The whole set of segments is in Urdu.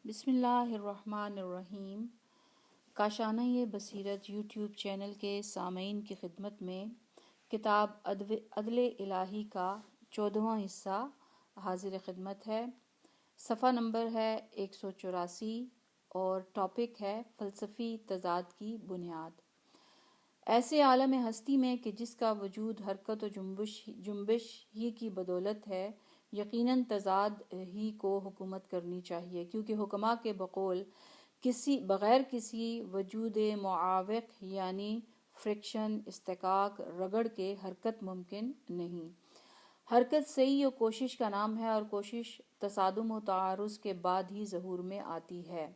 بسم اللہ الرحمن الرحیم۔ کاشانہ بصیرت یوٹیوب چینل کے سامعین کی خدمت میں کتاب عدل الہی کا 14واں حصہ حاضر خدمت ہے۔ صفحہ نمبر ہے 184 اور ٹاپک ہے فلسفی تضاد کی بنیاد۔ ایسے عالم ہستی میں کہ جس کا وجود حرکت و جنبش ہی کی بدولت ہے، یقیناً تضاد ہی کو حکومت کرنی چاہیے، کیونکہ حکماء کے بقول بغیر کسی وجود معاوق یعنی فرکشن، اصطکاک، رگڑ کے حرکت ممکن نہیں۔ حرکت سعی و کوشش کا نام ہے اور کوشش تصادم و تعارض کے بعد ہی ظہور میں آتی ہے۔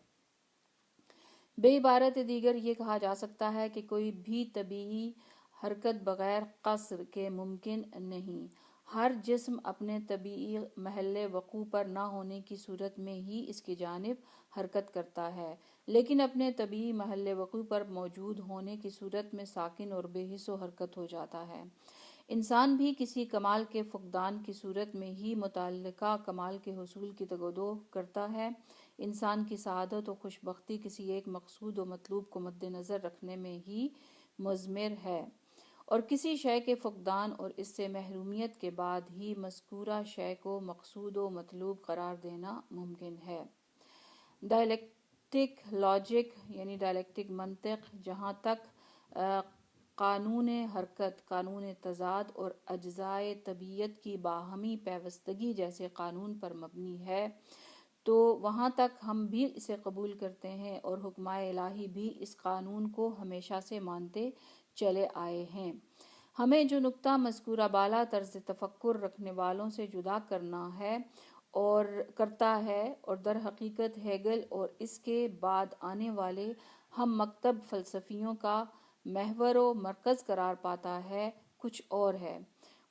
بے عبارت دیگر یہ کہا جا سکتا ہے کہ کوئی بھی طبیعی حرکت بغیر قصر کے ممکن نہیں۔ ہر جسم اپنے طبیعی محل وقوع پر نہ ہونے کی صورت میں ہی اس کی جانب حرکت کرتا ہے، لیکن اپنے طبیعی محل وقوع پر موجود ہونے کی صورت میں ساکن اور بے حس و حرکت ہو جاتا ہے۔ انسان بھی کسی کمال کے فقدان کی صورت میں ہی متعلقہ کمال کے حصول کی تگودو کرتا ہے۔ انسان کی سعادت و خوشبختی کسی ایک مقصود و مطلوب کو مد نظر رکھنے میں ہی مضمر ہے، اور کسی شے کے فقدان اور اس سے محرومیت کے بعد ہی مذکورہ شے کو مقصود و مطلوب قرار دینا ممکن ہے۔ ڈائلیکٹک لاجک یعنی ڈائلیکٹک منطق جہاں تک قانون حرکت، قانون تضاد اور اجزائے طبیعت کی باہمی پیوستگی جیسے قانون پر مبنی ہے، تو وہاں تک ہم بھی اسے قبول کرتے ہیں، اور حکماء الہی بھی اس قانون کو ہمیشہ سے مانتے چلے آئے ہیں۔ ہمیں جو نکتہ مذکورہ بالا طرز تفکر رکھنے والوں سے جدا کرتا ہے اور در حقیقت ہیگل اور اس کے بعد آنے والے ہم مکتب فلسفیوں کا محور و مرکز قرار پاتا ہے، کچھ اور ہے۔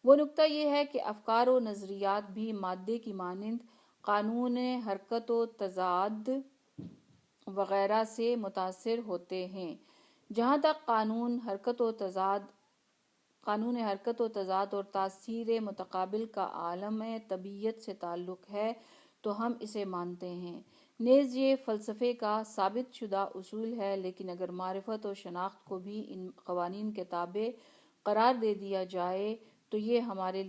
وہ نکتہ یہ ہے کہ افکار و نظریات بھی مادے کی مانند قانون حرکت و تضاد وغیرہ سے متاثر ہوتے ہیں۔ جہاں تک قانون حرکت و تضاد اور تاثیر متقابل کا عالم طبیعت سے تعلق ہے تو ہم اسے مانتے ہیں۔ نیز یہ فلسفے کا ثابت شدہ اصول ہے، لیکن اگر معرفت و شناخت کو بھی ان قوانین کے تابع قرار دے دیا جائے تو یہ ہمارے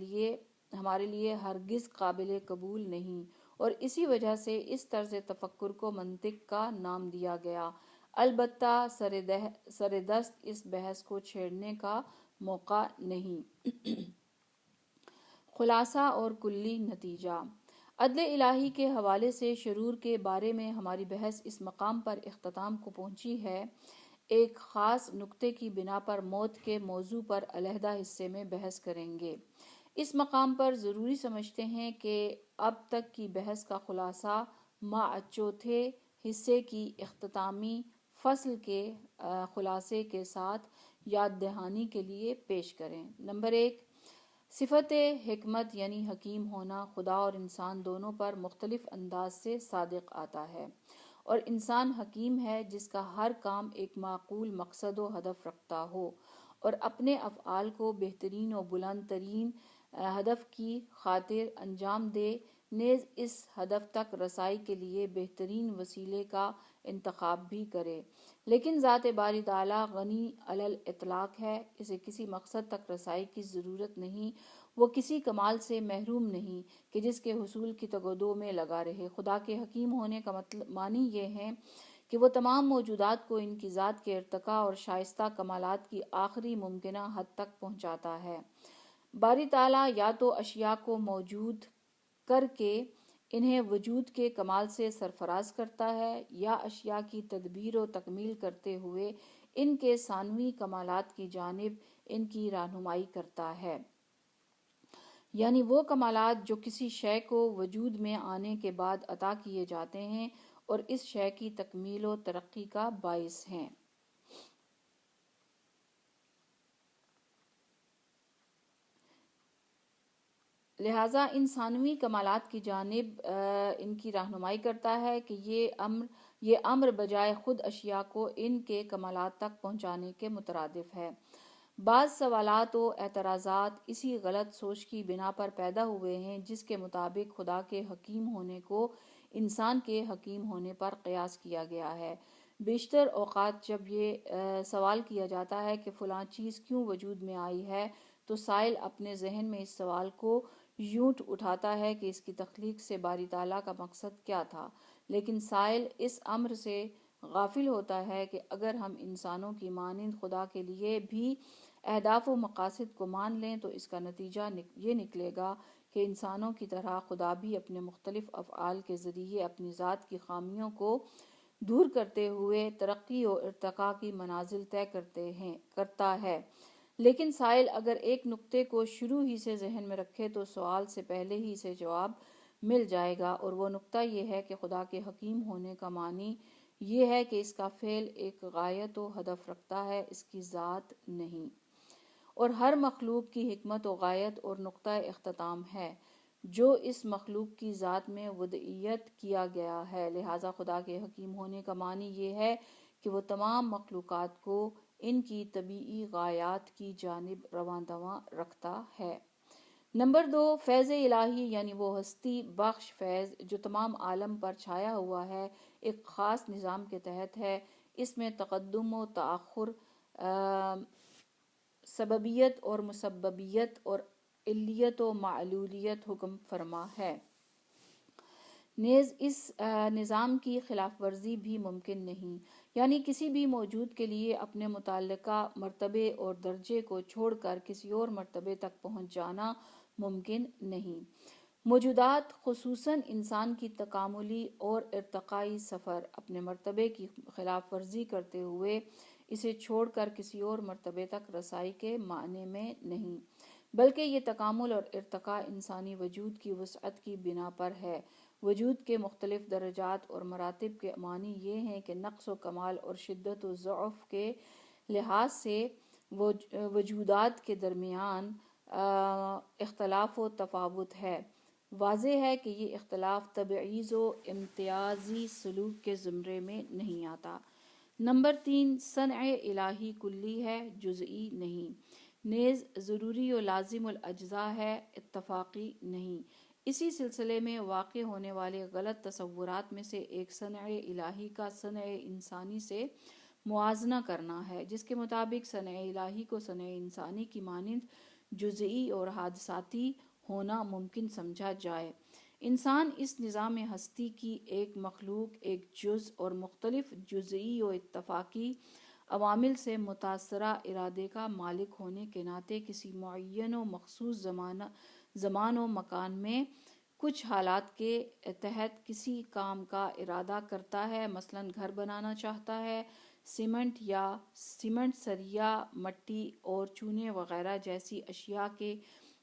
لیے ہرگز قابل قبول نہیں، اور اسی وجہ سے اس طرز تفکر کو منطق کا نام دیا گیا۔ البتہ سردست اس بحث کو چھیڑنے کا موقع نہیں۔ خلاصہ اور کلی نتیجہ۔ عدل الہی کے حوالے سے شرور کے بارے میں ہماری بحث اس مقام پر اختتام کو پہنچی ہے۔ ایک خاص نکتے کی بنا پر موت کے موضوع پر علیحدہ حصے میں بحث کریں گے۔ اس مقام پر ضروری سمجھتے ہیں کہ اب تک کی بحث کا خلاصہ مع چوتھے حصے کی اختتامی فصل کے خلاصے کے ساتھ یاد دہانی کے لیے پیش کریں۔ نمبر 1، صفت حکمت یعنی حکیم ہونا خدا اور انسان دونوں پر مختلف انداز سے صادق آتا ہے، اور انسان حکیم ہے جس کا ہر کام ایک معقول مقصد و ہدف رکھتا ہو اور اپنے افعال کو بہترین و بلند ترین ہدف کی خاطر انجام دے، نیز اس ہدف تک رسائی کے لیے بہترین وسیلے کا انتخاب بھی کرے۔ لیکن ذات باری تعالیٰ غنی علی الاطلاق ہے، اسے کسی مقصد تک رسائی کی ضرورت نہیں، وہ کسی کمال سے محروم نہیں کہ جس کے حصول کی تگودو میں لگا رہے۔ خدا کے حکیم ہونے کا معنی یہ ہے کہ وہ تمام موجودات کو ان کی ذات کے ارتقاء اور شائستہ کمالات کی آخری ممکنہ حد تک پہنچاتا ہے۔ باری تعالیٰ یا تو اشیاء کو موجود کر کے انہیں وجود کے کمال سے سرفراز کرتا ہے، یا اشیاء کی تدبیر و تکمیل کرتے ہوئے ان کے ثانوی کمالات کی جانب ان کی رہنمائی کرتا ہے، یعنی وہ کمالات جو کسی شے کو وجود میں آنے کے بعد عطا کیے جاتے ہیں اور اس شے کی تکمیل و ترقی کا باعث ہیں۔ لہٰذا ان ثانوی کمالات کی جانب ان کی رہنمائی کرتا ہے کہ یہ امر بجائے خود اشیاء کو ان کے کمالات تک پہنچانے کے مترادف ہے۔ بعض سوالات و اعتراضات اسی غلط سوچ کی بنا پر پیدا ہوئے ہیں جس کے مطابق خدا کے حکیم ہونے کو انسان کے حکیم ہونے پر قیاس کیا گیا ہے۔ بیشتر اوقات جب یہ سوال کیا جاتا ہے کہ فلاں چیز کیوں وجود میں آئی ہے تو سائل اپنے ذہن میں اس سوال کو یوں اٹھاتا ہے کہ اس کی تخلیق سے باری تعالیٰ کا مقصد کیا تھا، لیکن سائل اس امر سے غافل ہوتا ہے کہ اگر ہم انسانوں کی مانند خدا کے لیے بھی اہداف و مقاصد کو مان لیں تو اس کا نتیجہ یہ نکلے گا کہ انسانوں کی طرح خدا بھی اپنے مختلف افعال کے ذریعے اپنی ذات کی خامیوں کو دور کرتے ہوئے ترقی و ارتقاء کی منازل طے کرتا ہے۔ لیکن سائل اگر ایک نقطے کو شروع ہی سے ذہن میں رکھے تو سوال سے پہلے ہی سے جواب مل جائے گا، اور وہ نقطہ یہ ہے کہ خدا کے حکیم ہونے کا معنی یہ ہے کہ اس کا فعل ایک غایت و ہدف رکھتا ہے، اس کی ذات نہیں، اور ہر مخلوق کی حکمت و غایت اور نقطہ اختتام ہے جو اس مخلوق کی ذات میں وضعیت کیا گیا ہے۔ لہٰذا خدا کے حکیم ہونے کا معنی یہ ہے کہ وہ تمام مخلوقات کو ان کی طبیعی غایات کی جانب رواں رکھتا ہے۔ نمبر 2، فیض الہی یعنی وہ ہستی بخش فیض جو تمام عالم پر چھایا ہوا ہے، ایک خاص نظام کے تحت ہے۔ اس میں تقدم و تاخر، سببیت اور مسببیت اور علیت و معلولیت حکم فرما ہے۔ نیز اس نظام کی خلاف ورزی بھی ممکن نہیں، یعنی کسی بھی موجود کے لیے اپنے متعلقہ مرتبے اور درجے کو چھوڑ کر کسی اور مرتبے تک پہنچ جانا ممکن نہیں۔ موجودات خصوصاً انسان کی تکاملی اور ارتقائی سفر اپنے مرتبے کی خلاف ورزی کرتے ہوئے اسے چھوڑ کر کسی اور مرتبے تک رسائی کے معنی میں نہیں، بلکہ یہ تکامل اور ارتقاء انسانی وجود کی وسعت کی بنا پر ہے۔ وجود کے مختلف درجات اور مراتب کے معنی یہ ہیں کہ نقص و کمال اور شدت و ضعف کے لحاظ سے وجودات کے درمیان اختلاف و تفاوت ہے۔ واضح ہے کہ یہ اختلاف تبعیض و امتیازی سلوک کے زمرے میں نہیں آتا۔ نمبر 3، صنع الہی کلی ہے، جزئی نہیں، نیز ضروری و لازم الاجزاء ہے، اتفاقی نہیں۔ اسی سلسلے میں واقع ہونے والے غلط تصورات میں سے ایک صنع الہی کا صنع انسانی سے موازنہ کرنا ہے، جس کے مطابق صنع الہی کو صنع انسانی کی مانند جزئی اور حادثاتی ہونا ممکن سمجھا جائے۔ انسان اس نظام ہستی کی ایک مخلوق، ایک جز اور مختلف جزئی و اتفاقی عوامل سے متاثرہ ارادے کا مالک ہونے کے ناطے کسی معین و مخصوص زمان و مکان میں کچھ حالات کے تحت کسی کام کا ارادہ کرتا ہے۔ مثلاً گھر بنانا چاہتا ہے، سیمنٹ، سریا، مٹی اور چونے وغیرہ جیسی اشیاء کے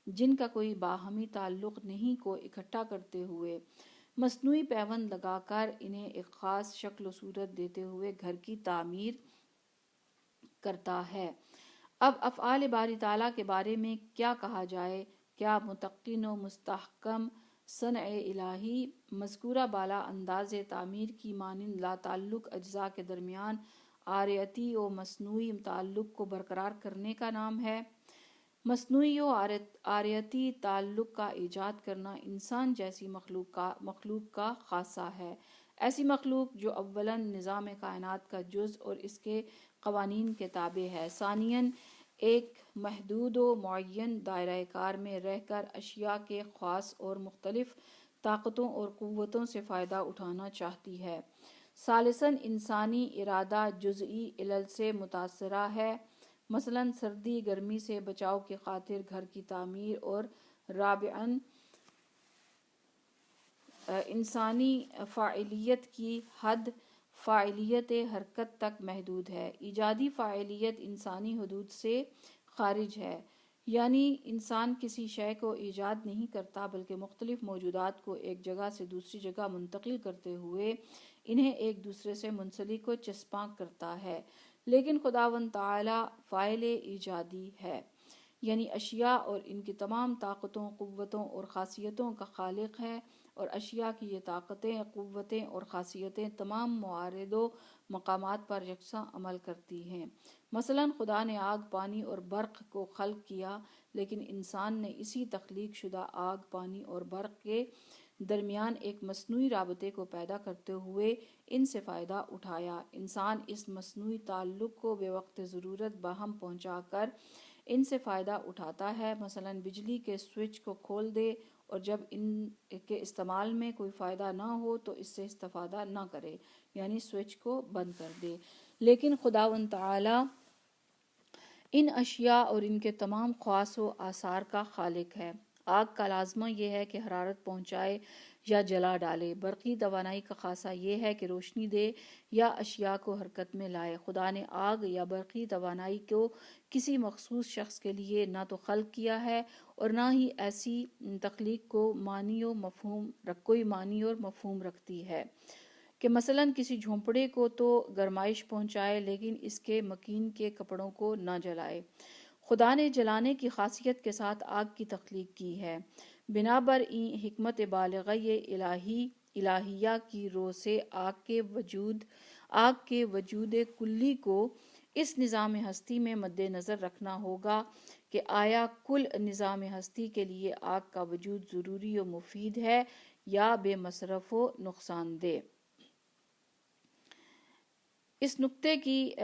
جن کا کوئی باہمی تعلق نہیں کو اکٹھا کرتے ہوئے مصنوعی پیوند لگا کر انہیں ایک خاص شکل و صورت دیتے ہوئے گھر کی تعمیر کرتا ہے۔ اب افعال باری تعالیٰ کے بارے میں کیا کہا جائے؟ کیا متقن و مستحکم صنع الہی مذکورہ بالا انداز تعمیر کی مانند لا تعلق اجزاء کے درمیان عارضی و مصنوعی تعلق کو برقرار کرنے کا نام ہے؟ مصنوعی و عارضی تعلق کا ایجاد کرنا انسان جیسی مخلوق کا خاصہ ہے، ایسی مخلوق جو اولاً نظام کائنات کا جز اور اس کے قوانین کے تابع ہے، ثانیاً ایک محدود و معین دائرہ کار میں رہ کر اشیاء کے خاص اور مختلف طاقتوں اور قوتوں سے فائدہ اٹھانا چاہتی ہے، ثالثاً انسانی ارادہ جزئی علل سے متاثرہ ہے، مثلاً سردی گرمی سے بچاؤ کی خاطر گھر کی تعمیر، اور رابعاً انسانی فاعلیت کی حد فاعلیت حرکت تک محدود ہے، ایجادی فاعلیت انسانی حدود سے خارج ہے، یعنی انسان کسی شے کو ایجاد نہیں کرتا بلکہ مختلف موجودات کو ایک جگہ سے دوسری جگہ منتقل کرتے ہوئے انہیں ایک دوسرے سے منسلک و چسپاں کرتا ہے۔ لیکن خداوند تعالیٰ فاعل ایجادی ہے، یعنی اشیاء اور ان کی تمام طاقتوں، قوتوں اور خاصیتوں کا خالق ہے، اور اشیاء کی یہ طاقتیں، قوتیں اور خاصیتیں تمام موارد و مقامات پر یکساں عمل کرتی ہیں۔ مثلاً خدا نے آگ، پانی اور برق کو خلق کیا، لیکن انسان نے اسی تخلیق شدہ آگ، پانی اور برق کے درمیان ایک مصنوعی رابطے کو پیدا کرتے ہوئے ان سے فائدہ اٹھایا۔ انسان اس مصنوعی تعلق کو بے وقت ضرورت باہم پہنچا کر ان سے فائدہ اٹھاتا ہے۔ مثلاً بجلی کے سوئچ کو کھول دے اور جب ان کے استعمال میں کوئی فائدہ نہ ہو تو اس سے استفادہ نہ کرے، یعنی سوئچ کو بند کر دے۔ لیکن خداوند تعالی ان اشیاء اور ان کے تمام خواص و آثار کا خالق ہے۔ آگ کا لازمہ یہ ہے کہ حرارت پہنچائے یا جلا ڈالے۔ برقی توانائی کا خاصہ یہ ہے کہ روشنی دے یا اشیاء کو حرکت میں لائے۔ خدا نے آگ یا برقی توانائی کو کسی مخصوص شخص کے لیے نہ تو خلق کیا ہے اور نہ ہی ایسی تخلیق کو کوئی معنی اور مفہوم رکھتی ہے کہ مثلاً کسی جھونپڑے کو تو گرمائش پہنچائے لیکن اس کے مکین کے کپڑوں کو نہ جلائے۔ خدا نے جلانے کی خاصیت کے ساتھ آگ کی تخلیق کی ہے۔ بنابر این حکمت بالغہ الہیہ کی رو سے آگ کے وجود کلی کو اس نظام ہستی میں مد نظر رکھنا ہوگا کہ آیا کل نظام ہستی کے لیے آگ کا وجود ضروری و مفید ہے یا بے مصرف و نقصان دہ۔ اس نکتے کی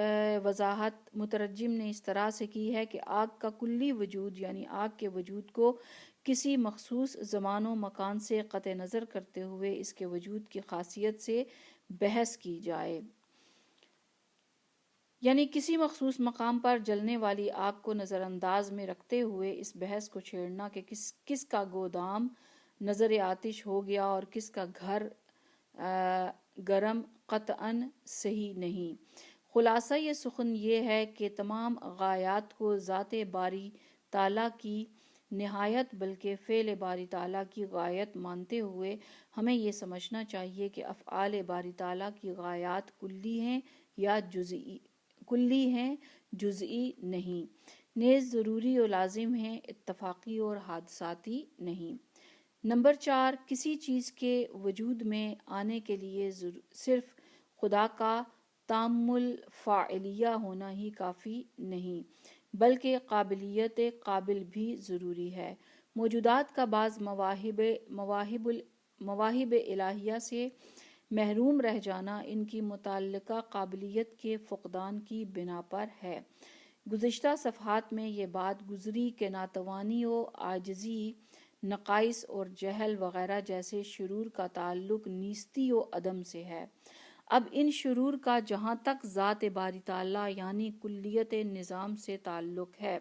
وضاحت مترجم نے اس طرح سے کی ہے کہ آگ کا کلی وجود یعنی آگ کے وجود کو کسی مخصوص زمان و مکان سے قطع نظر کرتے ہوئے اس کے وجود کی خاصیت سے بحث کی جائے، یعنی کسی مخصوص مقام پر جلنے والی آگ کو نظر انداز میں رکھتے ہوئے اس بحث کو چھیڑنا کہ کس کا گودام نظر آتش ہو گیا اور کس کا گھر گرم قطعاً صحیح نہیں۔ خلاصہ یہ سخن یہ ہے کہ تمام غایات کو ذات باری تعالیٰ کی نہایت بلکہ فعل باری تعالیٰ کی غایت مانتے ہوئے ہمیں یہ سمجھنا چاہیے کہ افعال باری تعالیٰ کی غایات کلی ہیں جزئی نہیں، نیز ضروری و لازم ہیں، اتفاقی اور حادثاتی نہیں۔ نمبر 4، کسی چیز کے وجود میں آنے کے لیے صرف خدا کا تام الفاعلیہ ہونا ہی کافی نہیں بلکہ قابلیت قابل بھی ضروری ہے۔ موجودات کا بعض مواہب الہیہ سے محروم رہ جانا ان کی متعلقہ قابلیت کے فقدان کی بنا پر ہے۔ گزشتہ صفحات میں یہ بات گزری کہ ناتوانی و عاجزی، نقائص اور جہل وغیرہ جیسے شرور کا تعلق نیستی و عدم سے ہے۔ اب ان شرور کا جہاں تک ذات باری تعالیٰ یعنی کلیت نظام سے تعلق ہے،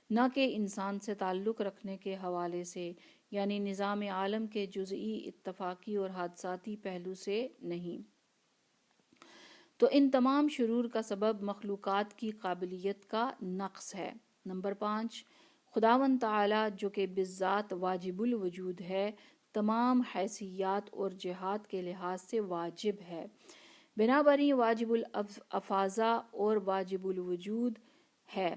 نہ کہ انسان سے تعلق رکھنے کے حوالے سے، یعنی نظام عالم کے جزئی، اتفاقی اور حادثاتی پہلو سے نہیں، تو ان تمام شرور کا سبب مخلوقات کی قابلیت کا نقص ہے۔ نمبر 5، خداوند تعالیٰ جو کہ بالذات واجب الوجود ہے، تمام حیثیات اور جہات کے لحاظ سے واجب ہے۔ بنابراین واجب الافاظہ اور واجب الوجود ہے۔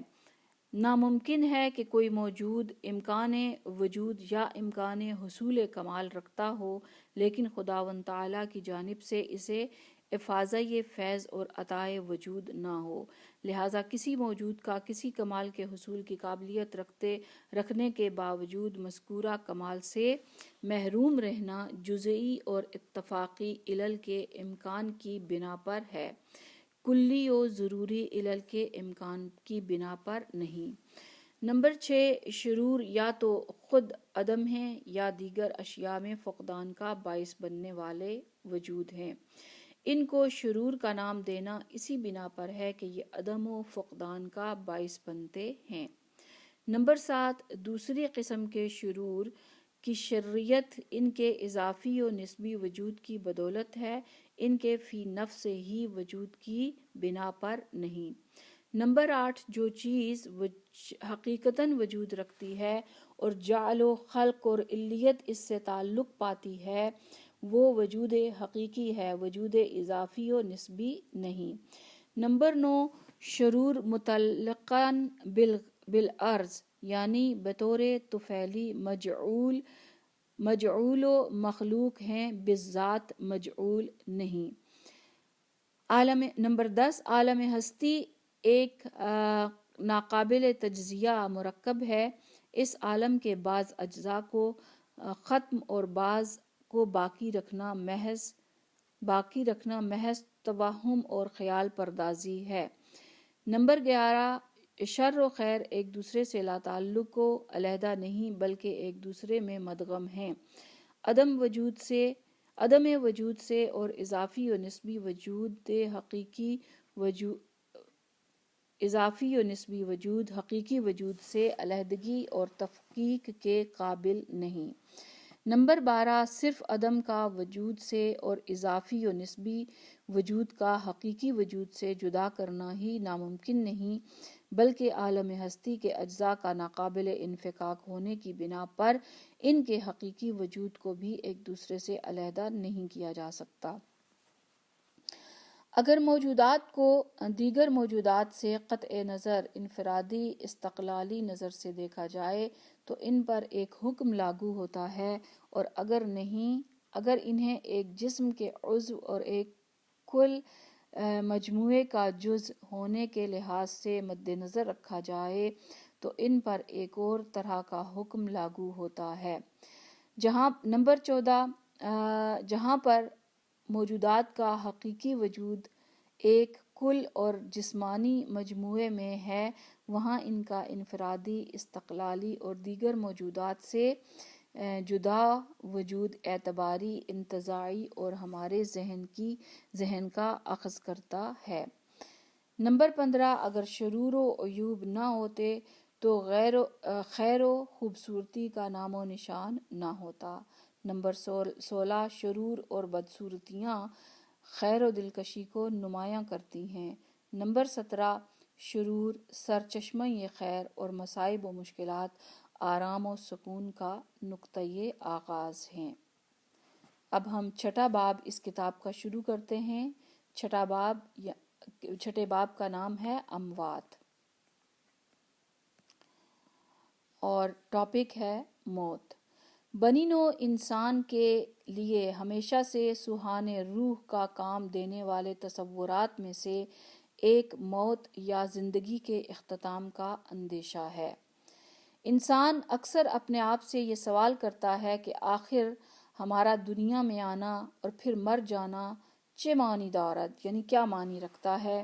ناممکن ہے کہ کوئی موجود امکان وجود یا امکان حصول کمال رکھتا ہو لیکن خداوند تعالیٰ کی جانب سے اسے افاضۂ فیض اور عطائے وجود نہ ہو، لہٰذا کسی موجود کا کسی کمال کے حصول کی قابلیت رکھنے کے باوجود مذکورہ کمال سے محروم رہنا جزئی اور اتفاقی علل کے امکان کی بنا پر ہے، کلی و ضروری علل کے امکان کی بنا پر نہیں۔ نمبر 6، شرور یا تو خود عدم ہیں یا دیگر اشیاء میں فقدان کا باعث بننے والے وجود ہیں۔ ان کو شرور کا نام دینا اسی بنا پر ہے کہ یہ عدم و فقدان کا باعث بنتے ہیں۔ نمبر 7، دوسری قسم کے شرور کی شرریت ان کے اضافی و نسبی وجود کی بدولت ہے، ان کے فی نفس ہی وجود کی بنا پر نہیں۔ نمبر 8، جو چیز حقیقتاً وجود رکھتی ہے اور جعل و خلق اور علیت اس سے تعلق پاتی ہے وہ وجود حقیقی ہے، وجود اضافی و نسبی نہیں۔ نمبر 9، شرور متعلقاً بالعرض یعنی بطور طفیلی مجعول و مخلوق ہیں، بالذات مجعول نہیں۔ نمبر 10، عالم ہستی ایک ناقابل تجزیہ مرکب ہے۔ اس عالم کے بعض اجزاء کو ختم اور بعض کو باقی رکھنا محض توہم اور خیال پردازی ہے۔ نمبر 11، شر و خیر ایک دوسرے سے لا تعلق و علیحدہ نہیں بلکہ ایک دوسرے میں مدغم ہیں۔ عدم وجود سے اور اضافی و نسبی وجود حقیقی وجود سے علیحدگی اور تفکیک کے قابل نہیں۔ نمبر 12، صرف عدم کا وجود سے اور اضافی و نسبی وجود کا حقیقی وجود سے جدا کرنا ہی ناممکن نہیں بلکہ عالم ہستی کے اجزاء کا ناقابل انفکاک ہونے کی بنا پر ان کے حقیقی وجود کو بھی ایک دوسرے سے علیحدہ نہیں کیا جا سکتا۔ اگر موجودات کو دیگر موجودات سے قطع نظر انفرادی استقلالی نظر سے دیکھا جائے تو ان پر ایک حکم لاگو ہوتا ہے، اور اگر انہیں ایک جسم کے عضو اور ایک کل مجموعے کا جز ہونے کے لحاظ سے مد نظر رکھا جائے تو ان پر ایک اور طرح کا حکم لاگو ہوتا ہے۔ نمبر 14، جہاں پر موجودات کا حقیقی وجود ایک کل اور جسمانی مجموعے میں ہے، وہاں ان کا انفرادی استقلالی اور دیگر موجودات سے جدا وجود اعتباری، انتزاعی اور ہمارے ذہن کا اخذ کرتا ہے۔ نمبر 15، اگر شرور و عیوب نہ ہوتے تو خیر و خوبصورتی کا نام و نشان نہ ہوتا۔ نمبر 16، شرور اور بدصورتیاں خیر و دلکشی کو نمایاں کرتی ہیں۔ نمبر 17، شرور سرچشمہ خیر اور مصائب و مشکلات آرام و سکون کا نقطۂ آغاز ہیں۔ اب ہم چھٹا باب اس کتاب کا شروع کرتے ہیں۔ چھٹے باب کا نام ہے اموات اور ٹاپک ہے موت۔ بنی نوع انسان کے لیے ہمیشہ سے سوہانے روح کا کام دینے والے تصورات میں سے ایک موت یا زندگی کے اختتام کا اندیشہ ہے۔ انسان اکثر اپنے آپ سے یہ سوال کرتا ہے کہ آخر ہمارا دنیا میں آنا اور پھر مر جانا چے معنی دارد، یعنی کیا معنی رکھتا ہے؟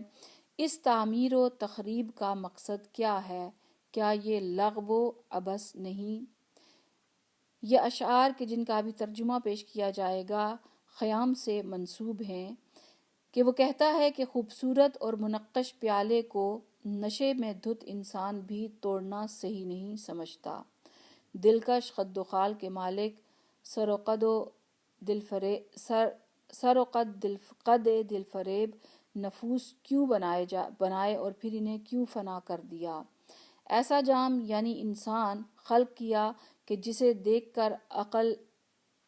اس تعمیر و تخریب کا مقصد کیا ہے؟ کیا یہ لغو و عبث نہیں؟ یہ اشعار کہ جن کا بھی ترجمہ پیش کیا جائے گا خیام سے منسوب ہیں کہ وہ کہتا ہے کہ خوبصورت اور منقش پیالے کو نشے میں دھت انسان بھی توڑنا صحیح نہیں سمجھتا۔ دلکش قد و خال کے مالک سر و قد دل فریب نفوس کیوں بنائے اور پھر انہیں کیوں فنا کر دیا؟ ایسا جام یعنی انسان خلق کیا کہ جسے دیکھ کر عقل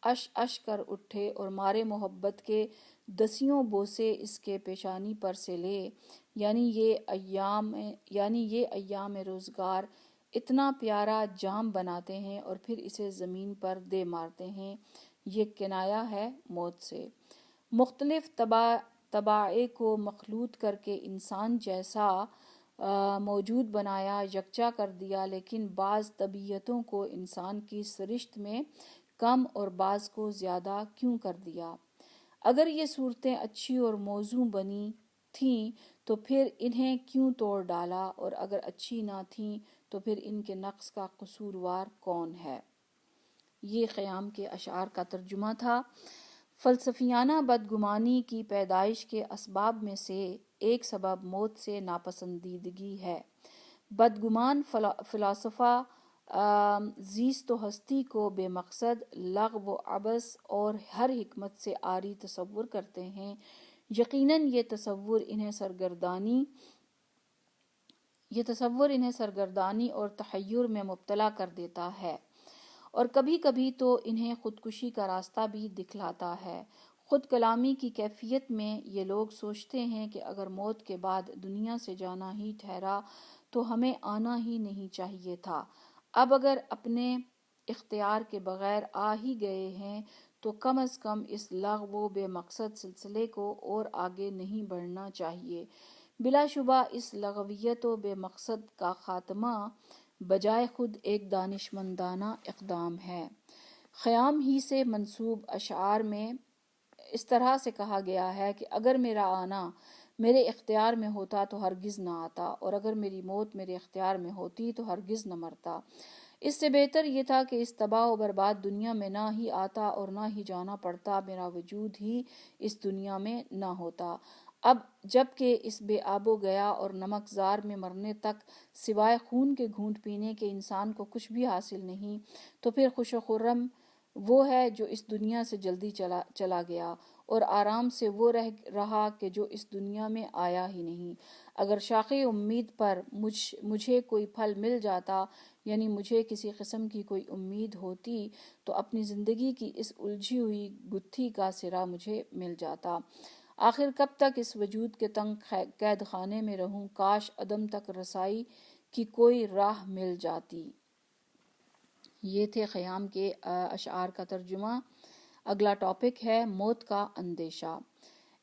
اش کر اٹھے اور مارے محبت کے دسیوں بوسے اس کے پیشانی پر سے لے، یعنی یہ ایام روزگار اتنا پیارا جام بناتے ہیں اور پھر اسے زمین پر دے مارتے ہیں۔ یہ کنایا ہے موت سے۔ مختلف طباع کو مخلوط کر کے انسان جیسا موجود بنایا، یکجا کر دیا، لیکن بعض طبیعتوں کو انسان کی سرشت میں کم اور بعض کو زیادہ کیوں کر دیا؟ اگر یہ صورتیں اچھی اور موزوں بنی تھیں تو پھر انہیں کیوں توڑ ڈالا، اور اگر اچھی نہ تھیں تو پھر ان کے نقص کا قصوروار کون ہے؟ یہ خیام کے اشعار کا ترجمہ تھا۔ فلسفیانہ بدگمانی کی پیدائش کے اسباب میں سے ایک سبب موت سے ناپسندیدگی ہے۔ بدگمان فلاسفہ زیست و ہستی کو بے مقصد، لغو و عبث اور ہر حکمت سے عاری تصور کرتے ہیں۔ یقیناً یہ تصور انہیں سرگردانی اور تحیر میں مبتلا کر دیتا ہے، اور کبھی کبھی تو انہیں خودکشی کا راستہ بھی دکھلاتا ہے۔ خود کلامی کی کیفیت میں یہ لوگ سوچتے ہیں کہ اگر موت کے بعد دنیا سے جانا ہی ٹھہرا تو ہمیں آنا ہی نہیں چاہیے تھا۔ اب اگر اپنے اختیار کے بغیر آ ہی گئے ہیں تو کم از کم اس لغو و بے مقصد سلسلے کو اور آگے نہیں بڑھنا چاہیے۔ بلا شبہ اس لغویت و بے مقصد کا خاتمہ بجائے خود ایک دانشمندانہ اقدام ہے۔ خیام ہی سے منسوب اشعار میں اس طرح سے کہا گیا ہے کہ اگر میرا آنا میرے اختیار میں ہوتا تو ہرگز نہ آتا، اور اگر میری موت میرے اختیار میں ہوتی تو ہرگز نہ مرتا۔ اس سے بہتر یہ تھا کہ اس تباہ و برباد دنیا میں نہ ہی آتا اور نہ ہی جانا پڑتا، میرا وجود ہی اس دنیا میں نہ ہوتا۔ اب جب کہ اس بے آب و گیا اور نمک زار میں مرنے تک سوائے خون کے گھونٹ پینے کے انسان کو کچھ بھی حاصل نہیں، تو پھر خوش و خرم وہ ہے جو اس دنیا سے جلدی چلا گیا، اور آرام سے وہ رہا کہ جو اس دنیا میں آیا ہی نہیں۔ اگر شاخ امید پر مجھے کوئی پھل مل جاتا، یعنی مجھے کسی قسم کی کوئی امید ہوتی، تو اپنی زندگی کی اس الجھی ہوئی گتھی کا سرا مجھے مل جاتا۔ آخر کب تک اس وجود کے تنگ قید خانے میں رہوں؟ کاش عدم تک رسائی کی کوئی راہ مل جاتی۔ یہ تھے خیام کے اشعار کا ترجمہ۔ اگلا ٹاپک ہے موت کا اندیشہ۔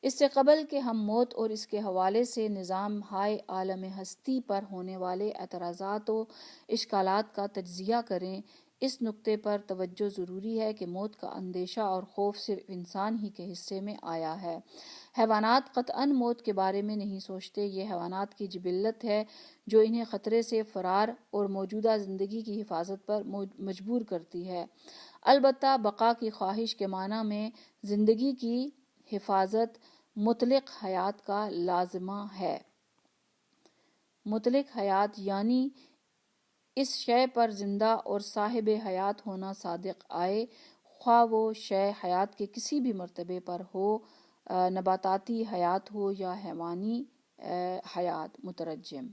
اس سے قبل کہ ہم موت اور اس کے حوالے سے نظام ہائے عالم ہستی پر ہونے والے اعتراضات و اشکالات کا تجزیہ کریں، اس نقطے پر توجہ ضروری ہے کہ موت کا اندیشہ اور خوف صرف انسان ہی کے حصے میں آیا ہے۔ حیوانات قطعاً موت کے بارے میں نہیں سوچتے، یہ حیوانات کی جبلت ہے جو انہیں خطرے سے فرار اور موجودہ زندگی کی حفاظت پر مجبور کرتی ہے۔ البتہ بقا کی خواہش کے معنی میں زندگی کی حفاظت مطلق حیات کا لازمہ ہے۔ مطلق حیات یعنی اس شے پر زندہ اور صاحب حیات ہونا صادق آئے، خواہ وہ شے حیات کے کسی بھی مرتبے پر ہو، نباتاتی حیات ہو یا حیوانی حیات۔ مترجم۔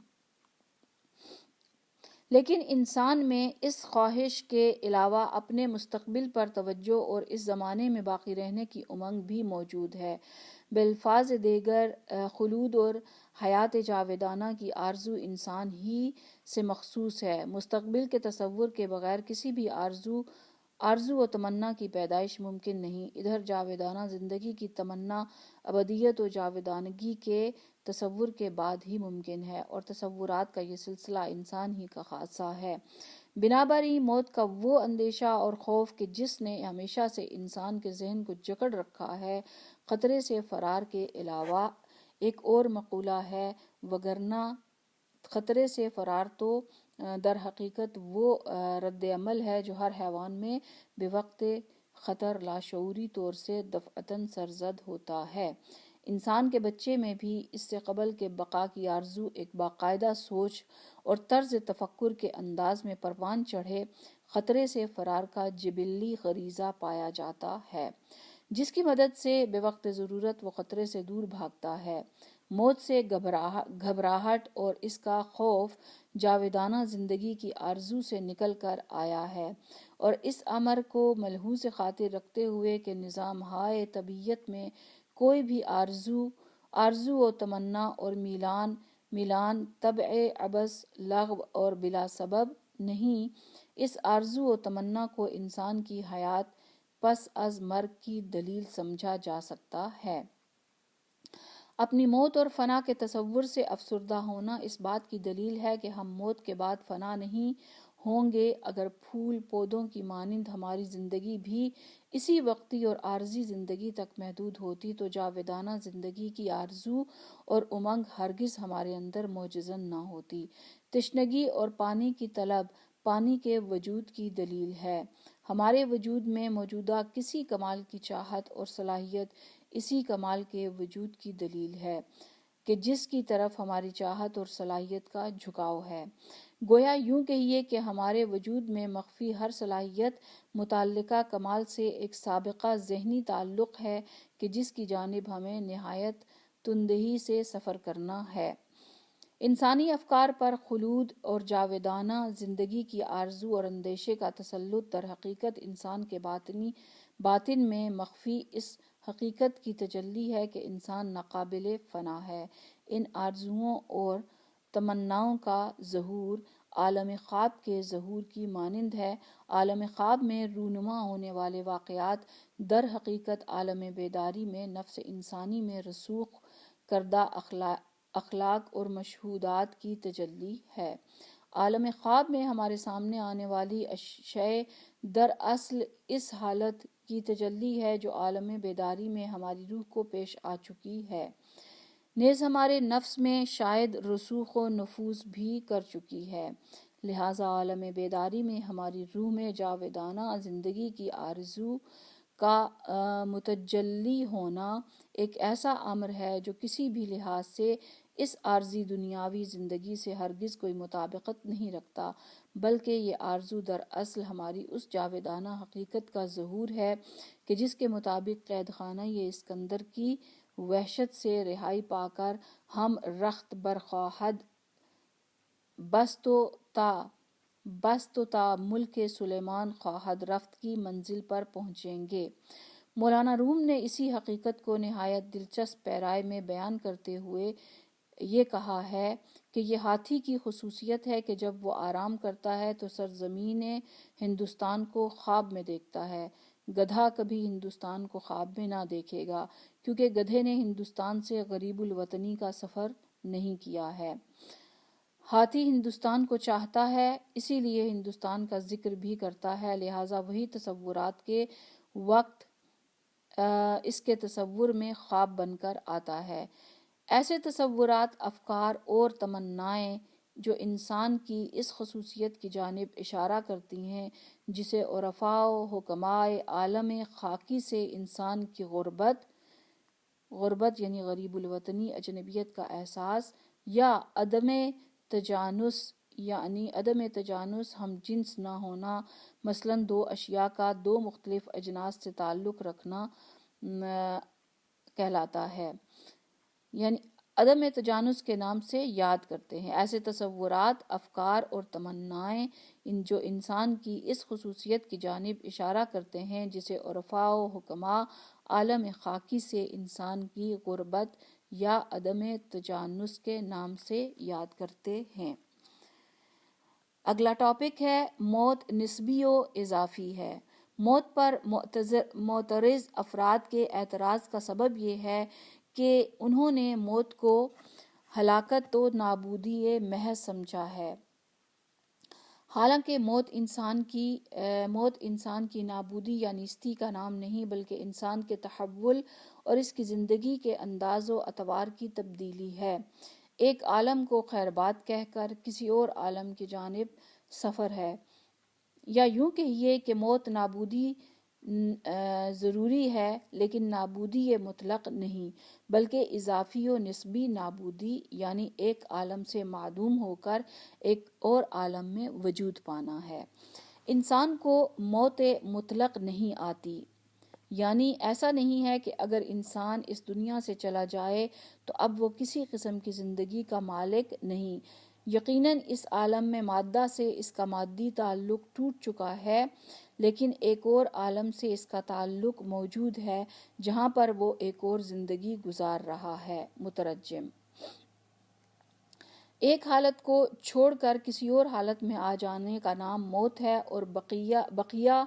لیکن انسان میں اس خواہش کے علاوہ اپنے مستقبل پر توجہ اور اس زمانے میں باقی رہنے کی امنگ بھی موجود ہے۔ بالفاظ دیگر خلود اور حیات جاودانہ کی آرزو انسان ہی سے مخصوص ہے۔ مستقبل کے تصور کے بغیر کسی بھی آرزو و تمنا کی پیدائش ممکن نہیں۔ ادھر جاودانہ زندگی کی تمنا ابدیت و جاودانگی کے تصور کے بعد ہی ممکن ہے، اور تصورات کا یہ سلسلہ انسان ہی کا خاصہ ہے۔ بنابراین موت کا وہ اندیشہ اور خوف کہ جس نے ہمیشہ سے انسان کے ذہن کو جکڑ رکھا ہے، خطرے سے فرار کے علاوہ ایک اور مقولہ ہے، وگرنہ خطرے سے فرار تو در حقیقت وہ رد عمل ہے جو ہر حیوان میں بوقت خطر لاشعوری طور سے دفعتاً سرزد ہوتا ہے۔ انسان کے بچے میں بھی اس سے قبل کہ بقا کی آرزو ایک باقاعدہ سوچ اور طرز تفکر کے انداز میں پروان چڑھے، خطرے سے فرار کا جبلی غریزہ پایا جاتا ہے، جس کی مدد سے بوقت ضرورت وہ خطرے سے دور بھاگتا ہے۔ موت سے گھبراہٹ اور اس کا خوف جاودانہ زندگی کی آرزو سے نکل کر آیا ہے، اور اس امر کو ملحوظ خاطر رکھتے ہوئے کہ نظام ہائے طبیعت میں کوئی بھی آرزو و تمنا اور میلان طبع عبث، لغو اور بلا سبب نہیں، اس آرزو و تمنا کو انسان کی حیات پس از مرگ کی دلیل سمجھا جا سکتا ہے۔ اپنی موت اور فنا کے تصور سے افسردہ ہونا اس بات کی دلیل ہے کہ ہم موت کے بعد فنا نہیں ہوں گے۔ اگر پھول پودوں کی مانند ہماری زندگی بھی اسی وقتی اور عارضی زندگی تک محدود ہوتی تو جاودانہ زندگی کی آرزو اور امنگ ہرگز ہمارے اندر موجزن نہ ہوتی۔ تشنگی اور پانی کی طلب پانی کے وجود کی دلیل ہے۔ ہمارے وجود میں موجودہ کسی کمال کی چاہت اور صلاحیت اسی کمال کے وجود کی دلیل ہے کہ جس کی طرف ہماری چاہت اور صلاحیت کا جھکاؤ ہے۔ گویا یوں کہیے کہ ہمارے وجود میں مخفی ہر صلاحیت متعلقہ کمال سے ایک سابقہ ذہنی تعلق ہے کہ جس کی جانب ہمیں نہایت تندہی سے سفر کرنا ہے۔ انسانی افکار پر خلود اور جاودانہ زندگی کی آرزو اور اندیشے کا تسلط در حقیقت انسان کے باطن میں مخفی اس حقیقت کی تجلی ہے کہ انسان ناقابل فنا ہے۔ ان آرزوؤں اور تمناؤں کا ظہور عالم خواب کے ظہور کی مانند ہے۔ عالم خواب میں رونما ہونے والے واقعات در حقیقت عالم بیداری میں نفس انسانی میں رسوخ کردہ اخلاق اور مشہودات کی تجلی ہے۔ عالم خواب میں ہمارے سامنے آنے والی شے در اصل اس حالت کی تجلی ہے جو عالم بیداری میں ہماری روح کو پیش آ چکی ہے، نیز ہمارے نفس میں شاید رسوخ و نفوذ بھی کر چکی ہے۔ لہٰذا عالم بیداری میں ہماری روح میں جاودانہ زندگی کی آرزو کا متجلی ہونا ایک ایسا امر ہے جو کسی بھی لحاظ سے اس عارضی دنیاوی زندگی سے ہرگز کوئی مطابقت نہیں رکھتا، بلکہ یہ آرزو در اصل ہماری اس جاودانہ حقیقت کا ظہور ہے کہ جس کے مطابق قید خانہ یہ اسکندر کی وحشت سے رہائی پا کر ہم رخت برخواہد بست و تا ملک سلیمان خواہد رفت کی منزل پر پہنچیں گے۔ مولانا روم نے اسی حقیقت کو نہایت دلچسپ پیرائے میں بیان کرتے ہوئے یہ کہا ہے کہ یہ ہاتھی کی خصوصیت ہے کہ جب وہ آرام کرتا ہے تو سرزمین ہندوستان کو خواب میں دیکھتا ہے، گدھا کبھی ہندوستان کو خواب میں نہ دیکھے گا، کیونکہ گدھے نے ہندوستان سے غریب الوطنی کا سفر نہیں کیا ہے۔ ہاتھی ہندوستان کو چاہتا ہے، اسی لیے ہندوستان کا ذکر بھی کرتا ہے، لہٰذا وہی تصورات کے وقت اس کے تصور میں خواب بن کر آتا ہے۔ ایسے تصورات، افکار اور تمنائیں جو انسان کی اس خصوصیت کی جانب اشارہ کرتی ہیں جسے عرفاء و حکمائے عالم خاکی سے انسان کی غربت یعنی غریب الوطنی، اجنبیت کا احساس، یا عدم تجانس یعنی عدم تجانس، ہم جنس نہ ہونا، مثلاً دو اشیاء کا دو مختلف اجناس سے تعلق رکھنا کہلاتا ہے، یعنی عدم تجانس کے نام سے یاد کرتے ہیں۔ ایسے تصورات، افکار اور تمنائیں جو انسان کی اس خصوصیت کی جانب اشارہ کرتے ہیں جسے عرفاء و حکماء عالم خاکی سے انسان کی غربت یا عدم تجانس کے نام سے یاد کرتے ہیں۔ اگلا ٹاپک ہے موت نسبی و اضافی ہے۔ موت پر معترض افراد کے اعتراض کا سبب یہ ہے کہ انہوں نے موت کو ہلاکت و نابودی محض سمجھا ہے، حالانکہ موت انسان کی نابودی یا نیستی کا نام نہیں، بلکہ انسان کے تحول اور اس کی زندگی کے انداز و اطوار کی تبدیلی ہے۔ ایک عالم کو خیرباد کہہ کر کسی اور عالم کی جانب سفر ہے، یا یوں کہیے کہ موت نابودی ضروری ہے لیکن نابودی مطلق نہیں، بلکہ اضافی و نسبی نابودی، یعنی ایک عالم سے معدوم ہو کر ایک اور عالم میں وجود پانا ہے۔ انسان کو موت مطلق نہیں آتی، یعنی ایسا نہیں ہے کہ اگر انسان اس دنیا سے چلا جائے تو اب وہ کسی قسم کی زندگی کا مالک نہیں۔ یقیناً اس عالم میں مادہ سے اس کا مادی تعلق ٹوٹ چکا ہے، لیکن ایک اور عالم سے اس کا تعلق موجود ہے جہاں پر وہ ایک اور زندگی گزار رہا ہے۔ مترجم: ایک حالت کو چھوڑ کر کسی اور حالت میں آ جانے کا نام موت ہے، اور بقیہ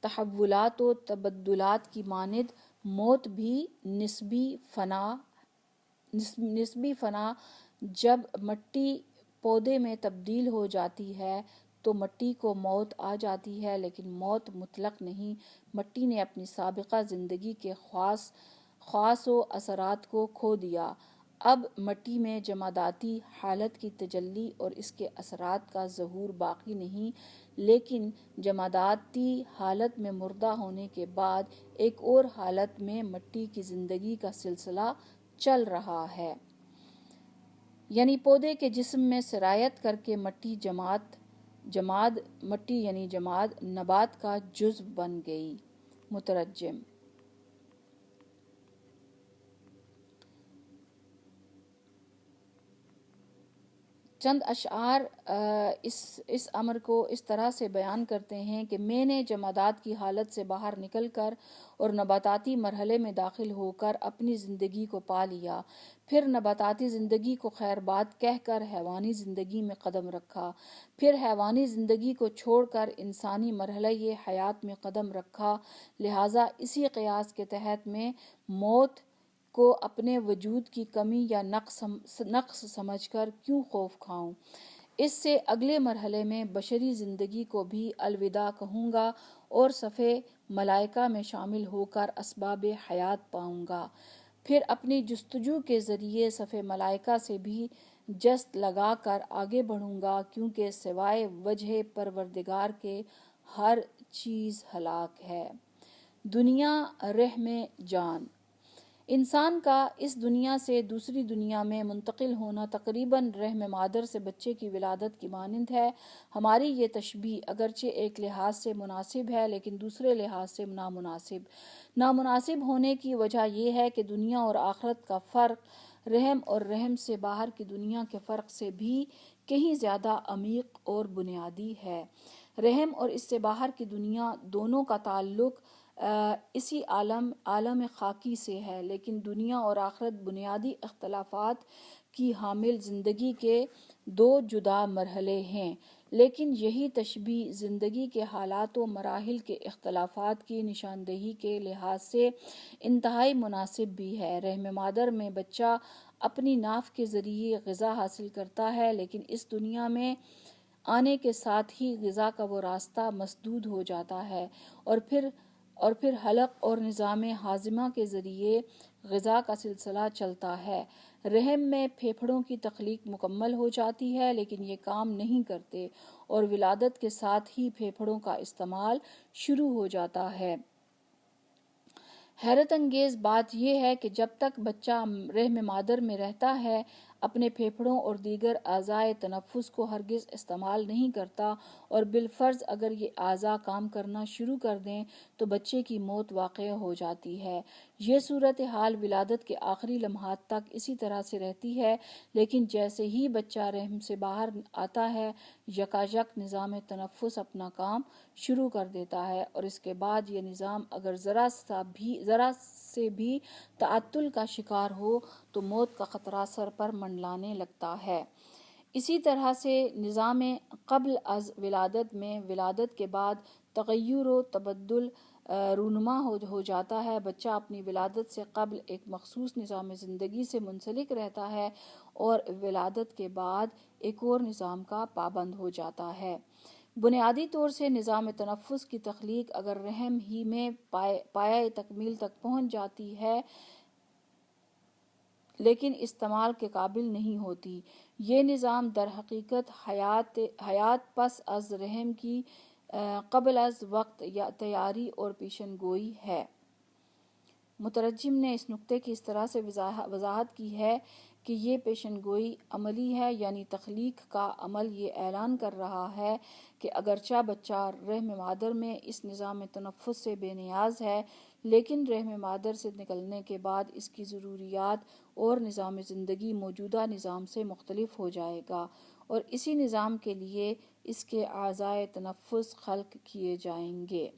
تحولات و تبدلات کی مانند موت بھی نسبی فنا۔ جب مٹی پودے میں تبدیل ہو جاتی ہے تو مٹی کو موت آ جاتی ہے، لیکن موت مطلق نہیں۔ مٹی نے اپنی سابقہ زندگی کے خواص و اثرات کو کھو دیا، اب مٹی میں جماداتی حالت کی تجلی اور اس کے اثرات کا ظہور باقی نہیں، لیکن جماداتی حالت میں مردہ ہونے کے بعد ایک اور حالت میں مٹی کی زندگی کا سلسلہ چل رہا ہے، یعنی پودے کے جسم میں سرایت کر کے مٹی جماد نبات کا جزو بن گئی۔ مترجم: چند اشعار اس امر کو اس طرح سے بیان کرتے ہیں کہ میں نے جمادات کی حالت سے باہر نکل کر اور نباتاتی مرحلے میں داخل ہو کر اپنی زندگی کو پا لیا، پھر نباتاتی زندگی کو خیرباد کہہ کر حیوانی زندگی میں قدم رکھا، پھر حیوانی زندگی کو چھوڑ کر انسانی مرحلہ حیات میں قدم رکھا۔ لہٰذا اسی قیاس کے تحت میں موت کو اپنے وجود کی کمی یا نقص سمجھ کر کیوں خوف کھاؤں؟ اس سے اگلے مرحلے میں بشری زندگی کو بھی الوداع کہوں گا اور صفِ ملائکہ میں شامل ہو کر اسباب حیات پاؤں گا۔ پھر اپنی جستجو کے ذریعے صفِ ملائکہ سے بھی جست لگا کر آگے بڑھوں گا، کیونکہ سوائے وجہ پروردگار کے ہر چیز ہلاک ہے۔ دنیا رحم جان، انسان کا اس دنیا سے دوسری دنیا میں منتقل ہونا تقریباً رحم مادر سے بچے کی ولادت کی مانند ہے۔ ہماری یہ تشبیہ اگرچہ ایک لحاظ سے مناسب ہے لیکن دوسرے لحاظ سے نامناسب ہونے کی وجہ یہ ہے کہ دنیا اور آخرت کا فرق رحم اور رحم سے باہر کی دنیا کے فرق سے بھی کہیں زیادہ عمیق اور بنیادی ہے۔ رحم اور اس سے باہر کی دنیا دونوں کا تعلق اسی عالم خاکی سے ہے، لیکن دنیا اور آخرت بنیادی اختلافات کی حامل زندگی کے دو جدا مرحلے ہیں، لیکن یہی تشبیہ زندگی کے حالات و مراحل کے اختلافات کی نشاندہی کے لحاظ سے انتہائی مناسب بھی ہے۔ رحم مادر میں بچہ اپنی ناف کے ذریعے غذا حاصل کرتا ہے، لیکن اس دنیا میں آنے کے ساتھ ہی غذا کا وہ راستہ مسدود ہو جاتا ہے اور پھر حلق اور نظام ہاضمہ کے ذریعے غذا کا سلسلہ چلتا ہے۔ رحم میں پھیپھڑوں کی تخلیق مکمل ہو جاتی ہے، لیکن یہ کام نہیں کرتے اور ولادت کے ساتھ ہی پھیپھڑوں کا استعمال شروع ہو جاتا ہے۔ حیرت انگیز بات یہ ہے کہ جب تک بچہ رحم مادر میں رہتا ہے اپنے پھیپھڑوں اور دیگر اعضائے تنفس کو ہرگز استعمال نہیں کرتا، اور بالفرض اگر یہ اعضاء کام کرنا شروع کر دیں تو بچے کی موت واقع ہو جاتی ہے۔ یہ صورتحال ولادت کے آخری لمحات تک اسی طرح سے رہتی ہے، لیکن جیسے ہی بچہ رحم سے باہر آتا ہے یکایک نظام تنفس اپنا کام شروع کر دیتا ہے، اور اس کے بعد یہ نظام اگر ذرا سے بھی تعطل کا شکار ہو تو موت کا خطرہ سر پر منڈلانے لگتا ہے۔ اسی طرح سے نظام قبل از ولادت میں ولادت کے بعد تغیر و تبدل رونما ہو جاتا ہے۔ بچہ اپنی ولادت سے قبل ایک مخصوص نظام زندگی سے منسلک رہتا ہے اور ولادت کے بعد ایک اور نظام کا پابند ہو جاتا ہے۔ بنیادی طور سے نظام تنفس کی تخلیق اگر رحم ہی میں پایۂ تکمیل تک پہنچ جاتی ہے لیکن استعمال کے قابل نہیں ہوتی۔ یہ نظام در حقیقت حیات پس از رحم کی قبل از وقت یا تیاری اور پیشن گوئی ہے۔ مترجم نے اس نکتے کی اس طرح سے وضاحت کی ہے کہ یہ پیشن گوئی عملی ہے، یعنی تخلیق کا عمل یہ اعلان کر رہا ہے کہ اگرچہ بچہ رحم مادر میں اس نظام تنفس سے بے نیاز ہے، لیکن رحم مادر سے نکلنے کے بعد اس کی ضروریات اور نظام زندگی موجودہ نظام سے مختلف ہو جائے گا، اور اسی نظام کے لیے اس کے اعضائے تنفس خلق کیے جائیں گے۔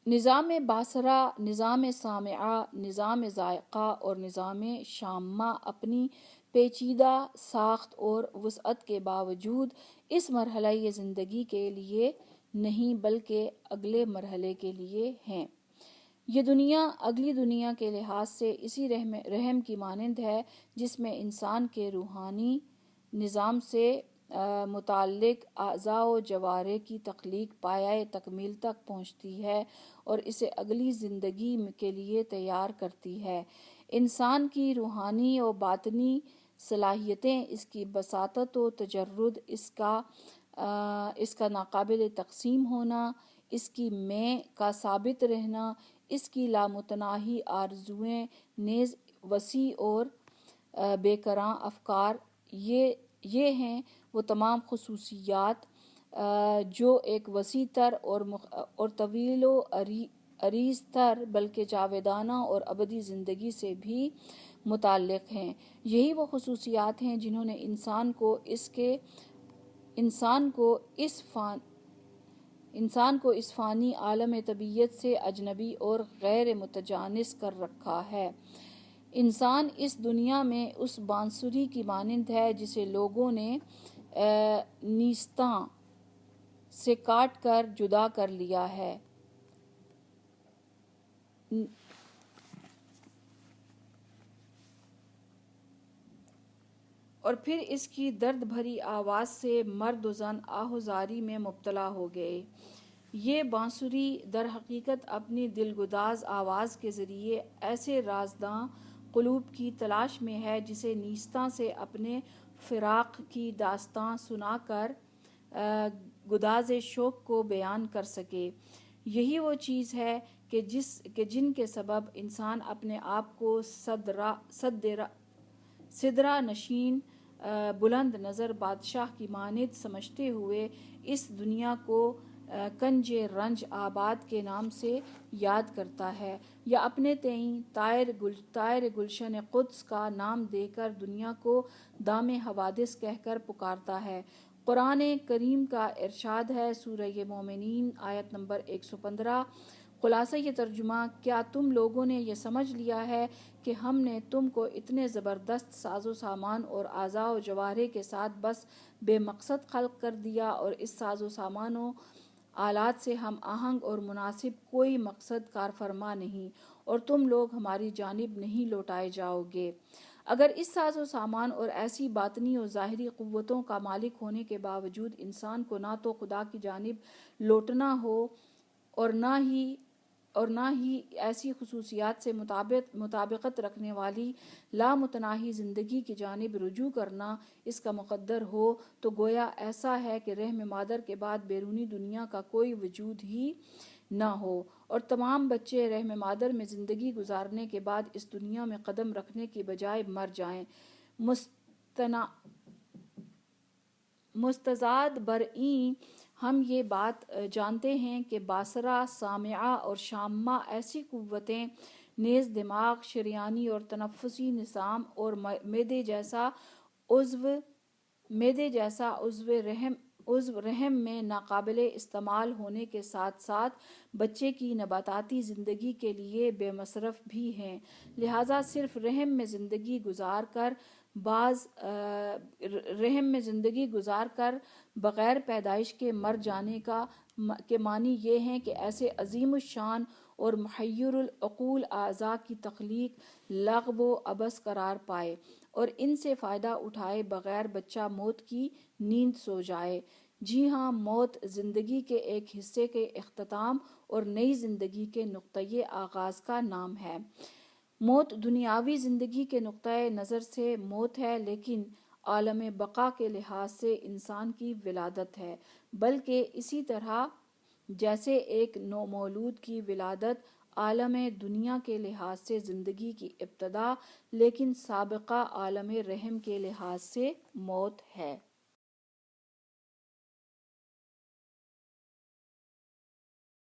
نظام باصرہ، نظام سامعہ، نظام ذائقہ اور نظام شامہ اپنی پیچیدہ ساخت اور وسعت کے باوجود اس مرحلہ زندگی کے لیے نہیں بلکہ اگلے مرحلے کے لیے ہیں۔ یہ دنیا اگلی دنیا کے لحاظ سے اسی رحم کی مانند ہے جس میں انسان کے روحانی نظام سے متعلق اعضاء و جوارح کی تخلیق پایۂ تکمیل تک پہنچتی ہے اور اسے اگلی زندگی کے لیے تیار کرتی ہے۔ انسان کی روحانی و باطنی صلاحیتیں، اس کی بساطت و تجرد، اس کا ناقابل تقسیم ہونا، اس کی میں کا ثابت رہنا، اس کی لامتناہی آرزوئیں نیز وسیع اور بے کران افکار، یہ ہیں وہ تمام خصوصیات جو ایک وسیع تر اور طویل و عریض تر بلکہ جاودانہ اور ابدی زندگی سے بھی متعلق ہیں۔ یہی وہ خصوصیات ہیں جنہوں نے انسان کو اس فانی عالم طبیعت سے اجنبی اور غیر متجانس کر رکھا ہے۔ انسان اس دنیا میں اس بانسری کی مانند ہے جسے لوگوں نے نیستاں سے کاٹ کر جدا کر لیا ہے۔ اور پھر اس کی درد بھری آواز سے مرد و زن آہوزاری میں مبتلا ہو گئے۔ یہ بانسری در حقیقت اپنی دلگداز آواز کے ذریعے ایسے رازداں قلوب کی تلاش میں ہے جسے نیستاں سے اپنے فراق کی داستاں سنا کر گداز شوق کو بیان کر سکے۔ یہی وہ چیز ہے کہ جن کے سبب انسان اپنے آپ کو سدرا نشین بلند نظر بادشاہ کی مانند سمجھتے ہوئے اس دنیا کو کنج رنج آباد کے نام سے یاد کرتا ہے، یا اپنے تئیں طائر گلشن قدس کا نام دے کر دنیا کو دام حوادث کہہ کر پکارتا ہے۔ قرآن کریم کا ارشاد ہے، سورہ مومنین آیت نمبر 115، خلاصہ یہ ترجمہ: کیا تم لوگوں نے یہ سمجھ لیا ہے کہ ہم نے تم کو اتنے زبردست ساز و سامان اور اعضاء و جوارح کے ساتھ بس بے مقصد خلق کر دیا، اور اس ساز و سامان و آلات سے ہم آہنگ اور مناسب کوئی مقصد کارفرما نہیں، اور تم لوگ ہماری جانب نہیں لوٹائے جاؤ گے۔ اگر اس ساز و سامان اور ایسی باطنی و ظاہری قوتوں کا مالک ہونے کے باوجود انسان کو نہ تو خدا کی جانب لوٹنا ہو اور نہ ہی ایسی خصوصیات سے مطابقت رکھنے والی لامتناہی زندگی کی جانب رجوع کرنا اس کا مقدر ہو، تو گویا ایسا ہے کہ رحم مادر کے بعد بیرونی دنیا کا کوئی وجود ہی نہ ہو، اور تمام بچے رحم مادر میں زندگی گزارنے کے بعد اس دنیا میں قدم رکھنے کی بجائے مر جائیں۔ مستزاد برئیں ہم یہ بات جانتے ہیں کہ باصرہ، سامعہ اور شامہ ایسی قوتیں نیز دماغ، شریانی اور تنفسی نظام اور معدے جیسا عضو رحم میں ناقابل استعمال ہونے کے ساتھ ساتھ بچے کی نباتاتی زندگی کے لیے بے مصرف بھی ہیں، لہٰذا صرف رحم میں زندگی گزار کر بغیر پیدائش کے مر جانے کے معنی یہ ہیں کہ ایسے عظیم الشان اور محیر العقول اعضاء کی تخلیق لغو و عبث قرار پائے، اور ان سے فائدہ اٹھائے بغیر بچہ موت کی نیند سو جائے۔ جی ہاں، موت زندگی کے ایک حصے کے اختتام اور نئی زندگی کے نقطۂ آغاز کا نام ہے۔ موت دنیاوی زندگی کے نقطۂ نظر سے موت ہے، لیکن عالم بقا کے لحاظ سے انسان کی ولادت ہے، بلکہ اسی طرح جیسے ایک نومولود کی ولادت عالم دنیا کے لحاظ سے زندگی کی ابتدا، لیکن سابقہ عالم رحم کے لحاظ سے موت ہے۔